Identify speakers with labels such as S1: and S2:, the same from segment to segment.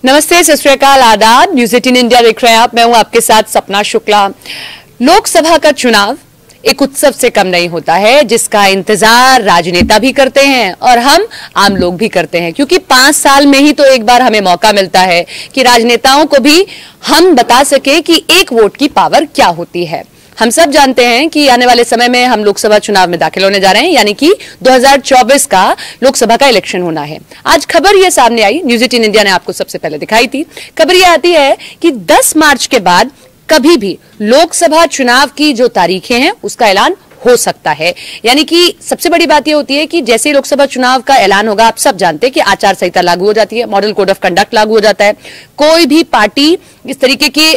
S1: नमस्ते, सत श्री अकाल, आदाब। न्यूज 18 इंडिया देख रहे हैं आप। मैं हूं आपके साथ सपना शुक्ला। लोकसभा का चुनाव एक उत्सव से कम नहीं होता है, जिसका इंतजार राजनेता भी करते हैं और हम आम लोग भी करते हैं, क्योंकि 5 साल में ही तो एक बार हमें मौका मिलता है कि राजनेताओं को भी हम बता सके कि एक वोट की पावर क्या होती है। हम सब जानते हैं कि आने वाले समय में हम लोकसभा चुनाव में दाखिल होने जा रहे हैं, यानी कि 2024 का लोकसभा का इलेक्शन होना है। आज खबर यह सामने आई, न्यूज 18 इंडिया ने आपको सबसे पहले दिखाई थी। खबर यह आती है कि 10 मार्च के बाद कभी भी लोकसभा चुनाव की जो तारीखें हैं उसका ऐलान हो सकता है। यानी कि सबसे बड़ी बात यह होती है कि जैसे ही लोकसभा चुनाव का ऐलान होगा, आप सब जानते हैं कि आचार संहिता लागू हो जाती है, मॉडल कोड ऑफ कंडक्ट लागू हो जाता है। कोई भी पार्टी इस तरीके के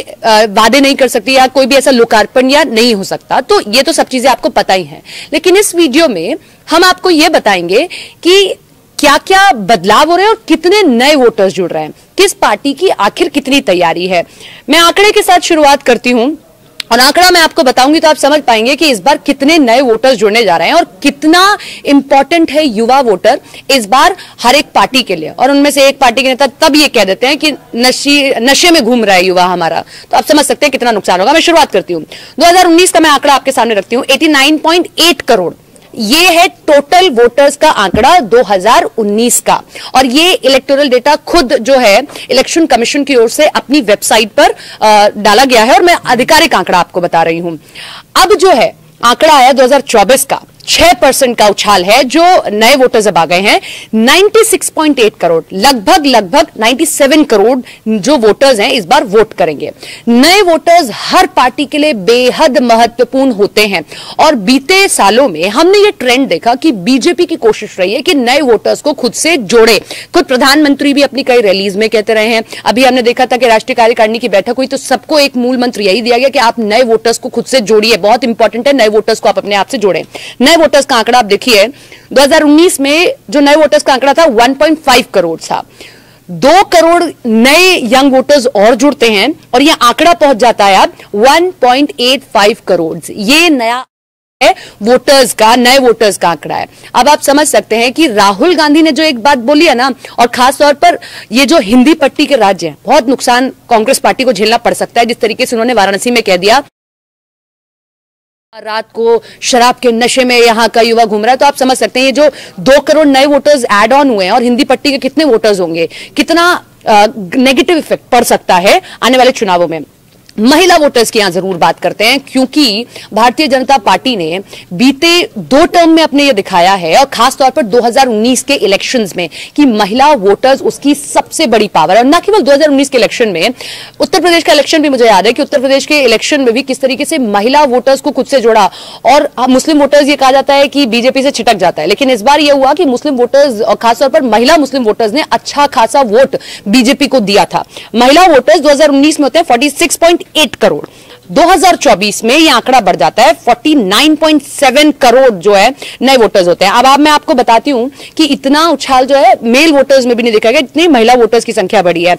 S1: वादे नहीं कर सकती या कोई भी ऐसा लोकार्पण या नहीं हो सकता। तो ये तो सब चीजें आपको पता ही हैं। लेकिन इस वीडियो में हम आपको ये बताएंगे कि क्या क्या बदलाव हो रहे हैं और कितने नए वोटर्स जुड़ रहे हैं, किस पार्टी की आखिर कितनी तैयारी है। मैं आंकड़े के साथ शुरुआत करती हूं और आंकड़ा मैं आपको बताऊंगी तो आप समझ पाएंगे कि इस बार कितने नए वोटर्स जुड़ने जा रहे हैं और कितना इंपॉर्टेंट है युवा वोटर इस बार हर एक पार्टी के लिए। और उनमें से एक पार्टी के नेता तब ये कह देते हैं कि नशे में घूम रहा है युवा हमारा, तो आप समझ सकते हैं कितना नुकसान होगा। मैं शुरुआत करती हूं, 2019 का मैं आंकड़ा आपके सामने रखती हूं। 89.8 करोड़ ये है टोटल वोटर्स का आंकड़ा 2019 का। और ये इलेक्टोरल डेटा खुद जो है इलेक्शन कमीशन की ओर से अपनी वेबसाइट पर डाला गया है और मैं आधिकारिक आंकड़ा आपको बता रही हूं। अब जो है आंकड़ा आया 2024 का, 6% का उछाल है जो नए वोटर्स अब आ गए हैं। 96.8 करोड़, लगभग 97 करोड़ जो वोटर्स हैं इस बार वोट करेंगे। नए वोटर्स हर पार्टी के लिए बेहद महत्वपूर्ण होते हैं और बीते सालों में हमने ये ट्रेंड देखा कि बीजेपी की कोशिश रही है कि नए वोटर्स को खुद से जोड़े। खुद प्रधानमंत्री भी अपनी कई रैलीज में कहते रहे हैं। अभी हमने देखा था कि राष्ट्रीय कार्यकारिणी की बैठक हुई तो सबको एक मूल मंत्र यही दिया गया कि आप नए वोटर्स को खुद से जोड़िए। बहुत इंपॉर्टेंट है, नए वोटर्स को आप अपने आप से जोड़ें। वोटर्स का आंकड़ा आप देखिए, 2019 में जो नए वोटर्स का आंकड़ा था 1.5 करोड़ था। 2 करोड़ नए यंग वोटर्स और जुड़ते हैं और यह आंकड़ा पहुंच जाता है अब 1.85 करोड़। ये नया वोटर्स का, नए वोटर्स का आंकड़ा है। अब आप समझ सकते हैं कि राहुल गांधी ने जो एक बात बोली है ना, और खास तौर पर ये जो हिंदी पट्टी के राज्य हैं, बहुत नुकसान कांग्रेस पार्टी को झेलना पड़ सकता है। जिस तरीके से उन्होंने वाराणसी में कह दिया रात को शराब के नशे में यहां का युवा घूम रहा है, तो आप समझ सकते हैं ये जो 2 करोड़ नए वोटर्स ऐड ऑन हुए हैं और हिंदी पट्टी के कितने वोटर्स होंगे, कितना नेगेटिव इफेक्ट पड़ सकता है आने वाले चुनावों में। महिला वोटर्स की यहां जरूर बात करते हैं, क्योंकि भारतीय जनता पार्टी ने बीते 2 टर्म में अपने ये दिखाया है और खासतौर पर 2019 के इलेक्शंस में कि महिला वोटर्स उसकी सबसे बड़ी पावर है। और न केवल 2019 के इलेक्शन में, उत्तर प्रदेश का इलेक्शन भी मुझे याद है कि उत्तर प्रदेश के इलेक्शन में भी किस तरीके से महिला वोटर्स को खुद से जोड़ा। और मुस्लिम वोटर्स ये कहा जाता है कि बीजेपी से छिटक जाता है, लेकिन इस बार यह हुआ कि मुस्लिम वोटर्स और खासतौर पर महिला मुस्लिम वोटर्स ने अच्छा खासा वोट बीजेपी को दिया था। महिला वोटर्स 2019 में होते हैं 46.8 करोड़। 2024 में यह आंकड़ा बढ़ जाता है 49.7 करोड़ जो है नए वोटर्स होते हैं। अब मैं आपको बताती हूं कि इतना उछाल जो है मेल वोटर्स में भी नहीं देखा गया, इतनी महिला वोटर्स की संख्या बढ़ी है।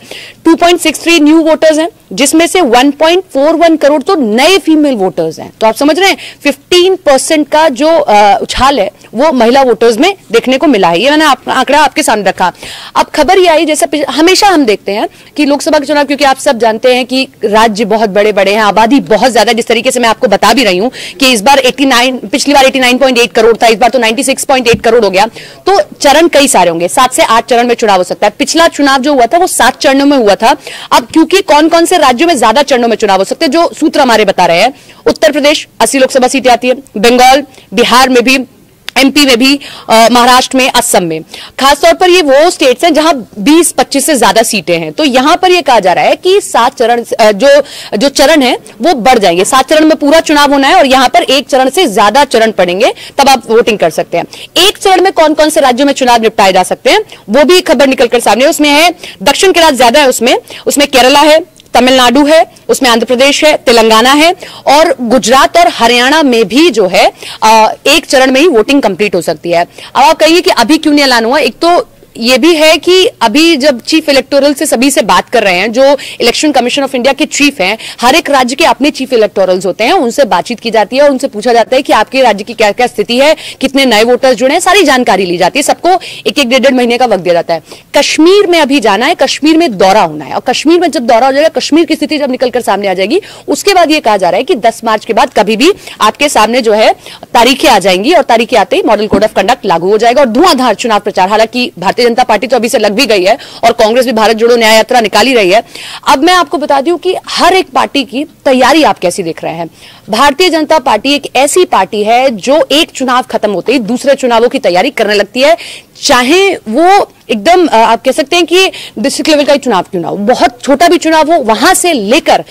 S1: 2.63 न्यू वोटर्स हैं, जिसमें से 1.41 करोड़ तो नए फीमेल वोटर्स हैं। तो आप समझ रहे हैं 15% का जो उछाल है वो महिला वोटर्स में देखने को मिला है। ये मैंने आंकड़ा आपके सामने रखा। अब खबर ये आई, जैसे हमेशा हम देखते हैं कि लोकसभा के चुनाव, क्योंकि आप सब जानते हैं कि राज्य बहुत बड़े बड़े हैं, आबादी बहुत ज्यादा, जिस तरीके से मैं आपको बता भी रही हूं कि इस बार पिछली बार 89.8 करोड़ था, इस बार तो 96.8 करोड़ हो गया। तो चरण कई सारे होंगे, 7 से 8 चरण में चुनाव हो सकता है। पिछला चुनाव जो हुआ था वो 7 चरणों में हुआ था। अब क्योंकि कौन कौन से राज्यों में ज्यादा चरणों में चुनाव हो सकते हैं, जो सूत्र हमारे बता रहे हैं, उत्तर प्रदेश 80 लोकसभा सीटें आती है, बंगाल, बिहार में भी, एमपी में भी, महाराष्ट्र में, असम में। खासतौर पर ये वो स्टेट्स हैं जहां 20-25 से ज्यादा सीटें हैं। तो यहां पर ये कहा जा रहा है कि 7 चरण जो चरण है वो बढ़ जाएंगे। 7 चरण में पूरा चुनाव होना है और यहां पर 1 चरण से ज्यादा चरण पड़ेंगे, तब आप वोटिंग कर सकते हैं। 1 चरण में कौन कौन से राज्यों में चुनाव निपटाए जा सकते हैं वो भी खबर निकलकर सामने। उसमें है दक्षिण के राज्य ज्यादा है, उसमें केरला है, तमिलनाडु है, उसमें आंध्र प्रदेश है, तेलंगाना है और गुजरात और हरियाणा में भी जो है 1 चरण में ही वोटिंग कंप्लीट हो सकती है। अब आप कहिए कि अभी क्यों नहीं ऐलान हुआ। एक तो ये भी है कि अभी जब चीफ इलेक्टोरल से सभी से बात कर रहे हैं, जो इलेक्शन कमीशन ऑफ इंडिया के चीफ हैं, हर एक राज्य के अपने चीफ इलेक्टोरल्स होते हैं, उनसे बातचीत की जाती है और उनसे पूछा जाता है कि आपके राज्य की क्या क्या स्थिति है, कितने नए वोटर्स जुड़े हैं, सारी जानकारी ली जाती है। सबको एक एक 1.5 महीने का वक्त दिया जाता है। कश्मीर में अभी जाना है, कश्मीर में दौरा होना है, और कश्मीर में जब दौरा हो जाएगा, कश्मीर की स्थिति जब निकलकर सामने आ जाएगी, उसके बाद ये कहा जा रहा है कि 10 मार्च के बाद कभी भी आपके सामने जो है तारीखें आ जाएंगी, और तारीखें आते ही मॉडल कोड ऑफ कंडक्ट लागू हो जाएगा और धुआंधार चुनाव प्रचार। हालांकि भारतीय जनता पार्टी तो अभी से लग भी गई है और कांग्रेस भी भारत जोड़ो न्याय यात्रा निकाली रही है। अब मैं आपको बता दूं कि हर एक पार्टी की तैयारी आप कैसी देख रहे हैं। भारतीय जनता पार्टी एक ऐसी पार्टी है जो एक चुनाव खत्म होते ही दूसरे चुनावों की तैयारी करने लगती है, चाहे वो एकदम आप कह सकते हैं कि डिस्ट्रिक्ट लेवल का ही चुनाव क्यों ना हो, बहुत छोटा भी चुनाव हो, वहां से लेकर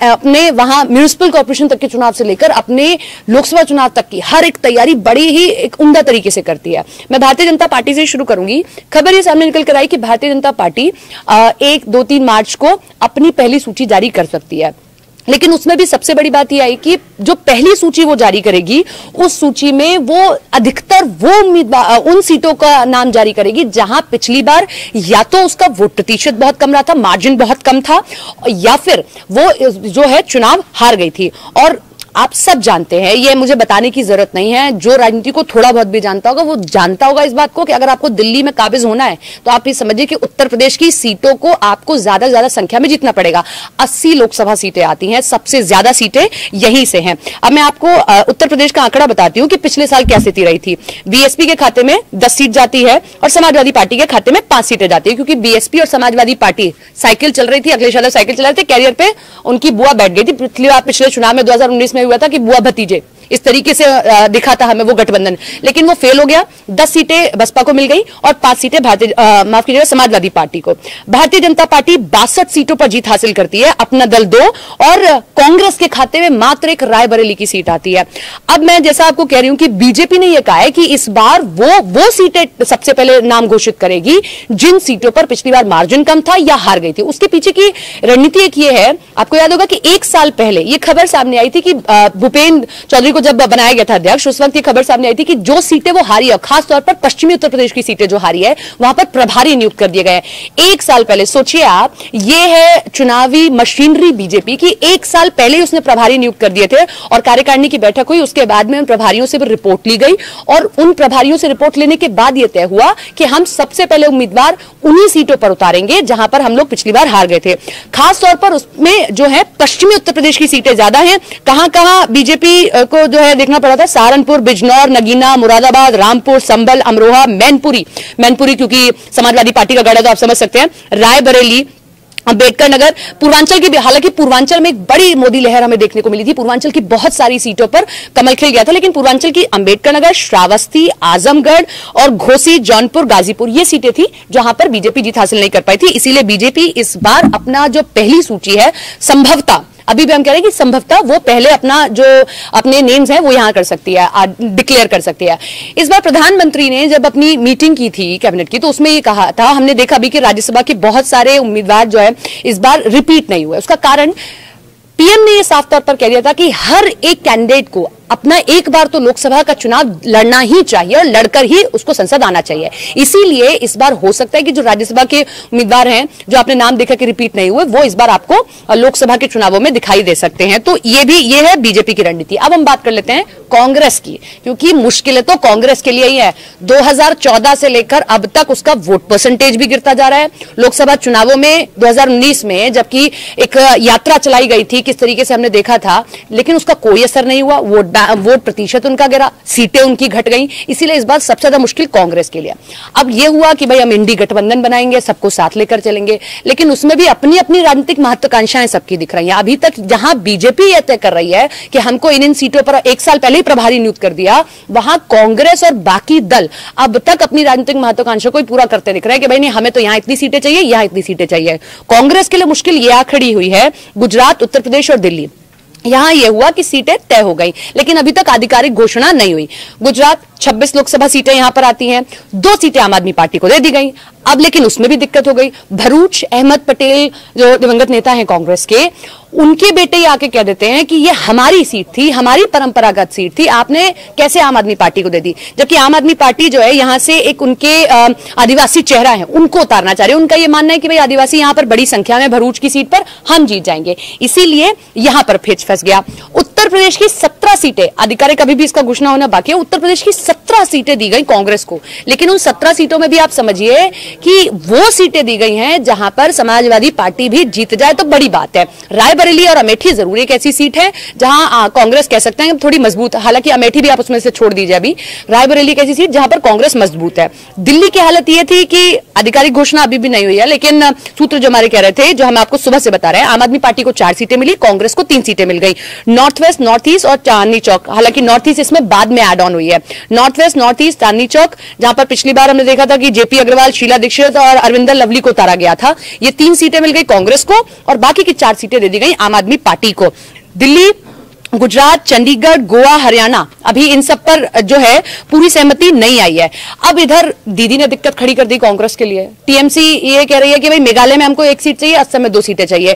S1: अपने वहां म्यूनिसिपल कॉर्पोरेशन तक के चुनाव से लेकर अपने लोकसभा चुनाव तक की हर एक तैयारी बड़ी ही एक उम्दा तरीके से करती है। मैं भारतीय जनता पार्टी से शुरू करूंगी। खबर ये सामने निकल कर आई कि भारतीय जनता पार्टी 1, 2, 3 मार्च को अपनी पहली सूची जारी कर सकती है, लेकिन उसमें भी सबसे बड़ी बात यह आई कि जो पहली सूची वो जारी करेगी, उस सूची में वो अधिकतर वो उम्मीदवार उन सीटों का नाम जारी करेगी जहां पिछली बार या तो उसका वोट प्रतिशत बहुत कम रहा था, मार्जिन बहुत कम था, या फिर वो जो है चुनाव हार गई थी। और आप सब जानते हैं, ये मुझे बताने की जरूरत नहीं है, जो राजनीति को थोड़ा बहुत भी जानता होगा वो जानता होगा इस बात को कि अगर आपको दिल्ली में काबिज होना है तो आप ये समझिए कि उत्तर प्रदेश की सीटों को आपको ज्यादा से ज्यादा संख्या में जीतना पड़ेगा। 80 लोकसभा सीटें आती हैं, सबसे ज्यादा सीटें यहीं से हैं। अब मैं आपको उत्तर प्रदेश का आंकड़ा बताती हूं कि पिछले साल क्या स्थिति रही थी। बीएसपी के खाते में 10 सीट जाती है और समाजवादी पार्टी के खाते में 5 सीटें जाती है, क्योंकि बीएसपी और समाजवादी पार्टी साइकिल चल रही थी, अखिलेश यादव साइकिल चला रहे थे, कैरियर पे उनकी बुआ बैठ गई थी। पिछले चुनाव में 2019 में हुआ था कि बुआ भतीजे इस तरीके से दिखा था हमें वो गठबंधन, लेकिन वो फेल हो गया। 10 सीटें बसपा को मिल गई और 5 सीटें माफ कीजिएगा समाजवादी पार्टी को। भारतीय जनता पार्टी 62 सीटों पर जीत हासिल करती है, अपना दल 2, और कांग्रेस के खाते में मात्र एक रायबरेली की सीट आती है। अब मैं जैसा आपको कह रही हूं कि बीजेपी ने यह कहा है कि इस बार वो सीटें सबसे पहले नाम घोषित करेगी जिन सीटों पर पिछली बार मार्जिन कम था या हार गई थी। उसके पीछे की रणनीति एक ये है, आपको याद होगा कि 1 साल पहले यह खबर सामने आई थी कि भूपेंद्र चौधरी जब बनाया गया था अध्यक्ष, उस वक्त ये खबर सामने आई थी कि जो सीटें वो हारी है, खासतौर पर पश्चिमी उत्तर प्रदेश की सीटें जो हारी है, वहां पर प्रभारी नियुक्त कर दिए गए। 1 साल पहले सोचिए आप, ये है चुनावी मशीनरी बीजेपी की। 1 साल पहले उसने प्रभारी नियुक्त कर दिए थे और कार्यकारिणी की बैठक हुई, उसके बाद में उन प्रभारियों से रिपोर्ट ली गई और उन प्रभारियों से रिपोर्ट लेने के बाद यह तय हुआ कि हम सबसे पहले उम्मीदवार उन्हीं सीटों पर उतारेंगे जहां पर हम लोग पिछली बार हार गए थे। खासतौर पर उसमें जो है पश्चिमी उत्तर प्रदेश की सीटें ज्यादा हैं। कहां बीजेपी को जो है देखना पड़ा था, सहारनपुर, बिजनौर, नगीना, मुरादाबाद, रामपुर, संभल, अमरोहा, मैनपुरी क्योंकि समाजवादी पार्टी का गढ़ है तो आप समझ सकते हैं, रायबरेली, अंबेडकर नगर, पूर्वांचल की, हालांकि पूर्वांचल में एक बड़ी मोदी लहर हमें देखने को मिली थी। पूर्वांचल की बहुत सारी सीटों पर कमल खिल गया था, लेकिन पूर्वांचल की अंबेडकर नगर, श्रावस्ती, आजमगढ़ और घोसी, जौनपुर, गाजीपुर ये सीटें थी जहां पर बीजेपी जीत हासिल नहीं कर पाई थी। इसीलिए बीजेपी इस बार अपना जो पहली सूची है, संभवतः अभी भी हम कह रहे हैं कि संभवतः वो पहले अपना जो अपने नेम्स हैं वो यहां कर सकती है, डिक्लेयर कर सकती है। इस बार प्रधानमंत्री ने जब अपनी मीटिंग की थी कैबिनेट की, तो उसमें ये कहा था, हमने देखा अभी कि राज्यसभा के बहुत सारे उम्मीदवार जो है इस बार रिपीट नहीं हुए। उसका कारण पीएम ने यह साफ तौर पर कह दिया था कि हर एक कैंडिडेट को अपना एक बार तो लोकसभा का चुनाव लड़ना ही चाहिए और लड़कर ही उसको संसद आना चाहिए। इसीलिए इस बार हो सकता है कि जो राज्यसभा के उम्मीदवार हैं, जो आपने नाम देखा कि रिपीट नहीं हुए, वो इस बार आपको लोकसभा के चुनावों में दिखाई दे सकते हैं। तो ये है बीजेपी की रणनीति। अब हम बात कर लेते हैं कांग्रेस की, क्योंकि मुश्किलें तो कांग्रेस के लिए ही है। 2014 से लेकर अब तक उसका वोट परसेंटेज भी गिरता जा रहा है। लोकसभा चुनावों में 2019 में जबकि एक यात्रा चलाई गई थी, किस तरीके से हमने देखा था, लेकिन उसका कोई असर नहीं हुआ। वोट प्रतिशत उनका गिरा, सीटें उनकी घट गई। इसीलिए इस बार सबसे ज्यादा मुश्किल कांग्रेस के लिए। अब यह हुआ कि भाई हम इंडी गठबंधन बनाएंगे, सबको साथ लेकर चलेंगे, लेकिन उसमें भी अपनी अपनी राजनीतिक महत्वाकांक्षाएं सबकी दिख रही हैं। अभी तक जहां बीजेपी यह तय कर रही है कि हमको इन सीटों पर 1 साल पहले ही प्रभारी नियुक्त कर दिया, वहां कांग्रेस और बाकी दल अब तक अपनी राजनीतिक महत्वाकांक्षा को पूरा करते दिख रहे हैं कि भाई नहीं, हमें तो यहां इतनी सीटें चाहिए, यहां इतनी सीटें चाहिए। कांग्रेस के लिए मुश्किल यह आ खड़ी हुई है गुजरात, उत्तर प्रदेश और दिल्ली। यहां यह हुआ कि सीटें तय हो गई, लेकिन अभी तक आधिकारिक घोषणा नहीं हुई। गुजरात 26 लोकसभा सीटें यहां पर आती हैं, 2 सीटें आम आदमी पार्टी को दे दी गई। अब लेकिन उसमें भी दिक्कत हो गई। भरूच अहमद पटेल जो दिवंगत नेता हैं कांग्रेस के, उनके बेटे ही आके कह देते हैं कि ये हमारी सीट थी, हमारी परंपरागत सीट थी, आपने कैसे आम आदमी पार्टी को दे दी। जबकि आम आदमी पार्टी जो है यहां से एक उनके आदिवासी चेहरा है उनको उतारना चाह रहे हैं। उनका यह मानना है कि भाई आदिवासी यहां पर बड़ी संख्या में भरूच की सीट पर हम जीत जाएंगे, इसीलिए यहां पर पेच फंस गया। उत्तर प्रदेश की 17 सीटें, आधिकारिक अभी भी इसका घोषणा होना बाकी है, उत्तर प्रदेश की 17 सीटें दी गई कांग्रेस को। लेकिन उन 17 सीटों में भी आप समझिए कि वो सीटें दी गई हैं जहां पर समाजवादी पार्टी भी जीत जाए तो बड़ी बात है। रायबरेली और अमेठी जरूर एक ऐसी सीट है जहां कांग्रेस कह सकते हैं थोड़ी मजबूत, हालांकि अमेठी भी आप उसमें से छोड़ दीजिए, अभी रायबरेली एक ऐसी सीट जहां पर कांग्रेस मजबूत है। दिल्ली की हालत यह थी कि आधिकारिक घोषणा अभी भी नहीं हुई है, लेकिन सूत्र जो हमारे कह रहे थे, जो हम आपको सुबह से बता रहे हैं, आम आदमी पार्टी को 4 सीटें मिली, कांग्रेस को 3 सीटें मिल गई। नॉर्थ वेस्ट, नॉर्थ ईस्ट और चांदनी चौक, हालांकि नॉर्थ ईस्ट इसमें बाद में एड ऑन हुई है। North west, north east, Chandni Chowk, जहां पर पिछली बार हमने देखा था कि जेपी अग्रवाल, शीला दीक्षित और अरविंदर लवली को उतारा गया था, ये 3 सीटें मिल गई कांग्रेस को और बाकी की 4 सीटें दे दी गई आम आदमी पार्टी को। दिल्ली, गुजरात, चंडीगढ़, गोवा, हरियाणा, अभी इन सब पर जो है पूरी सहमति नहीं आई है। अब इधर दीदी ने दिक्कत खड़ी कर दी कांग्रेस के लिए। टीएमसी ये कह रही है कि भाई मेघालय में हमको 1 सीट चाहिए, असम में 2 सीटें चाहिए।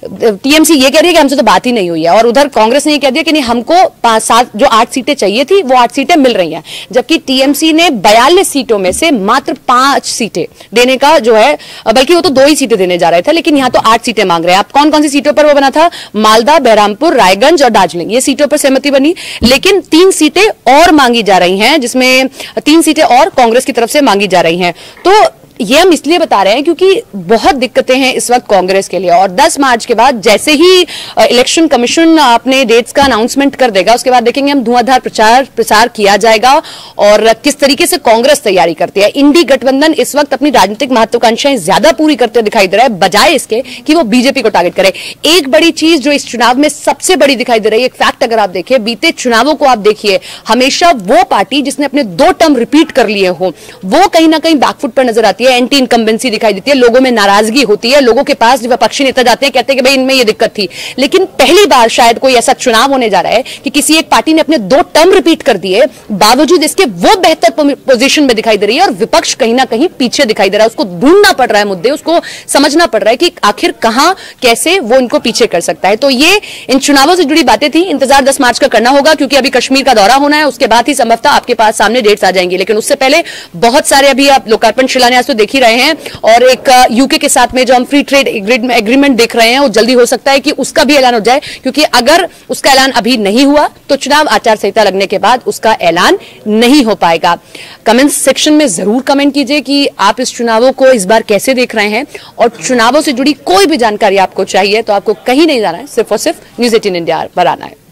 S1: टीएमसी ये कह रही है कि हमसे तो बात ही नहीं हुई है, और उधर कांग्रेस ने ये कह दिया कि नहीं, हमको 5-7 जो 8 सीटें चाहिए थी वो 8 सीटें मिल रही हैं। जबकि टीएमसी ने 42 सीटों में से मात्र 5 सीटें देने का जो है, बल्कि वो तो 2 ही सीटें देने जा रहे थे, लेकिन यहां तो 8 सीटें मांग रहे हैं। आप कौन कौन सी सीटों पर वो बना था? मालदा, बहरामपुर, रायगंज और दार्जिलिंग, ये सीटों पर सहमति बनी। लेकिन 3 सीटें और मांगी जा रही हैं, जिसमें 3 सीटें और कांग्रेस की तरफ से मांगी जा रही हैं। तो ये हम इसलिए बता रहे हैं क्योंकि बहुत दिक्कतें हैं इस वक्त कांग्रेस के लिए, और 10 मार्च के बाद जैसे ही इलेक्शन कमीशन अपने डेट्स का अनाउंसमेंट कर देगा, उसके बाद देखेंगे हम धुआंधार प्रसार किया जाएगा और किस तरीके से कांग्रेस तैयारी करती है। इंडी गठबंधन इस वक्त अपनी राजनीतिक महत्वाकांक्षाएं ज्यादा पूरी करते दिखाई दे रहा है, बजाय इसके कि वो बीजेपी को टारगेट करे। एक बड़ी चीज जो इस चुनाव में सबसे बड़ी दिखाई दे रही है, एक फैक्ट अगर आप देखिए, बीते चुनावों को आप देखिए, हमेशा वो पार्टी जिसने अपने 2 टर्म रिपीट कर लिए हो वो कहीं ना कहीं बैकफुट पर नजर आती है, एंटी इनकम्बेंसी दिखाई देती है, लोगों में नाराजगी होती है, लोगों के पास विपक्षी नेता जाते हैं, कहते हैं कि भाई इनमें ये दिक्कत थी। लेकिन पहली बार शायद कोई ऐसा चुनाव होने जा रहा है कि किसी एक पार्टी ने अपने 2 टर्म रिपीट कर दिए, बावजूद इसके वो बेहतर पोजीशन में दिखाई दे रही है और विपक्ष कहीं ना कहीं पीछे दिखाई दे रहा है। उसको ढूंढना पड़ रहा है मुद्दे, उसको समझना पड़ रहा है कि आखिर कहां कैसे वो इनको पीछे कर सकता है। तो ये इन चुनावों से जुड़ी बातें थी। इंतजार 10 मार्च का करना होगा, क्योंकि अभी कश्मीर का दौरा होना है, उसके बाद ही संभवतः आपके पास सामने डेट्स आ जाएंगी। लेकिन उससे पहले बहुत सारे अभी आप लोकार्पण शिलान्यास तो देख ही रहे हैं, और एक यूके के साथ में जो हम फ्री ट्रेड एग्रीमेंट देख रहे हैं, वो जल्दी हो सकता है कि उसका भी ऐलान हो जाए, क्योंकि अगर उसका ऐलान अभी नहीं हुआ तो चुनाव आचार संहिता लगने के बाद उसका ऐलान नहीं हो पाएगा। कमेंट सेक्शन में जरूर कमेंट कीजिए कि आप इस चुनावों को इस बार कैसे देख रहे हैं, और चुनावों से जुड़ी कोई भी जानकारी आपको चाहिए तो आपको कहीं नहीं जाना है, सिर्फ और सिर्फ न्यूज़ 18 इंडिया पर आना है।